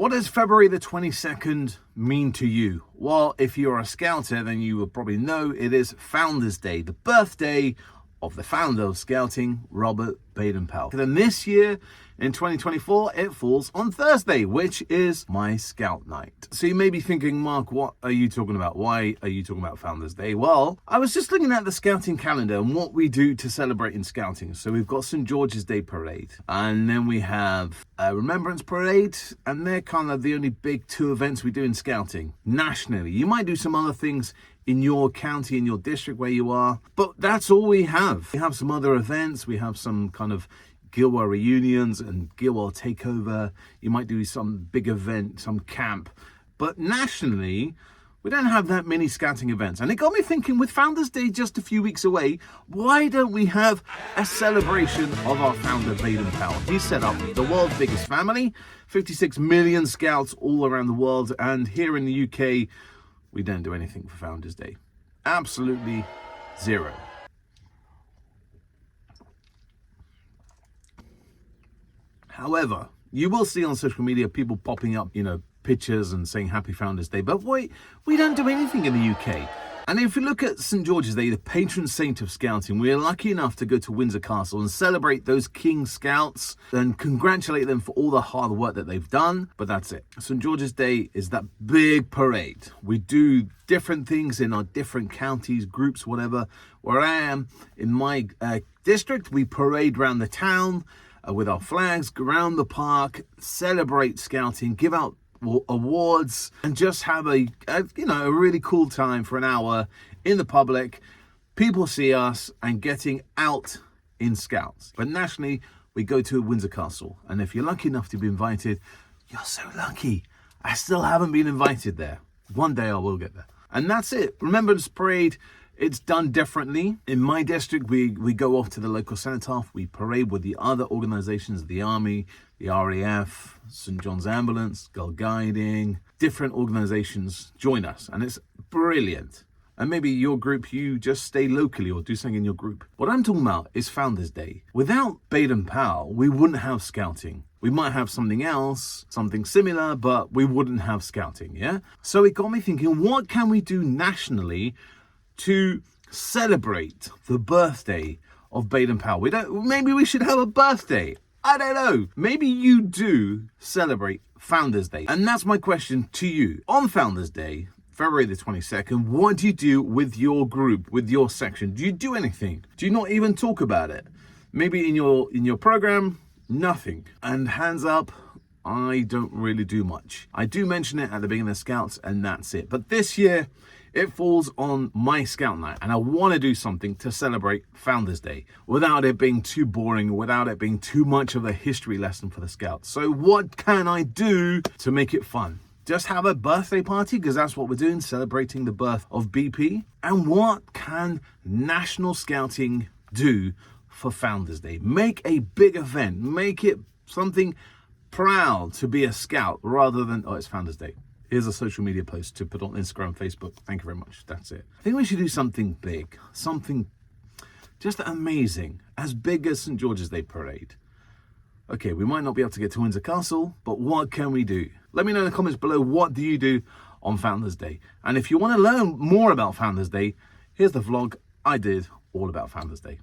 What does February the 22nd mean to you? Well, if you're a Scouter, then you will probably know it is Founders Day, the birthday of the founder of Scouting, Robert Baden-Powell. Then this year, in 2024, it falls on Thursday, which is my Scout night. So you may be thinking, Mark, what are you talking about? Why are you talking about Founders Day? Well, I was just looking at the Scouting calendar and what we do to celebrate in Scouting. So we've got St. George's Day Parade, and then we have a Remembrance Parade, and they're kind of the only big two events we do in Scouting nationally. You might do some other things in your county, in your district where you are, but that's all we have. We have some other events. We have some kind of Gilwell reunions and Gilwell takeover. You might do some big event, some camp, but nationally, we don't have that many Scouting events. And it got me thinking, with Founders Day just a few weeks away, why don't we have a celebration of our founder, Baden-Powell? He set up the world's biggest family, 56 million Scouts all around the world, and here in the UK, we don't do anything for Founders Day. Absolutely zero. However, you will see on social media people popping up, pictures and saying Happy Founders Day, but wait, we don't do anything in the UK. And if you look at St. George's Day, the patron saint of Scouting, we are lucky enough to go to Windsor Castle and celebrate those King Scouts and congratulate them for all the hard work that they've done. But that's it. St. George's Day is that big parade. We do different things in our different counties, groups, whatever. Where I am, in my district, we parade around the town with our flags, go around the park, celebrate Scouting, give out awards, and just have a really cool time for an hour in the public. People see us and getting out in Scouts. But nationally, we go to Windsor Castle, and if you're lucky enough to be invited, you're so lucky. I still haven't been invited there. One day I will get there. And that's it. Remembrance Parade, it's done differently. In my district, we go off to the local cenotaph. We parade with the other organizations, the Army, the RAF, St. John's Ambulance, Girl Guiding. Different organizations join us, and it's brilliant. And maybe your group, you just stay locally or do something in your group. What I'm talking about is Founders Day. Without Baden-Powell, we wouldn't have Scouting. We might have something else, something similar, but we wouldn't have Scouting, yeah? So it got me thinking, what can we do nationally to celebrate the birthday of Baden-Powell? Maybe we should have a birthday. I don't know. Maybe you do celebrate Founders Day. And that's my question to you. On Founders Day, February the 22nd, what do you do with your group, with your section? Do you do anything? Do you not even talk about it? Maybe in your program, nothing. And hands up, I don't really do much. I do mention it at the beginning of Scouts, and that's it. But this year, it falls on my Scout night, and I want to do something to celebrate Founders Day without it being too boring, without it being too much of a history lesson for the Scouts. So what can I do to make it fun? Just have a birthday party, because that's what we're doing, celebrating the birth of BP. And what can National Scouting do for Founders Day? Make a big event. Make it something proud to be a Scout rather than, it's Founders Day. Here's a social media post to put on Instagram, Facebook. Thank you very much. That's it. I think we should do something big, something just amazing, as big as St. George's Day Parade. Okay, we might not be able to get to Windsor Castle, but what can we do? Let me know in the comments below, what do you do on Founders Day? And if you want to learn more about Founders Day, here's the vlog I did all about Founders Day.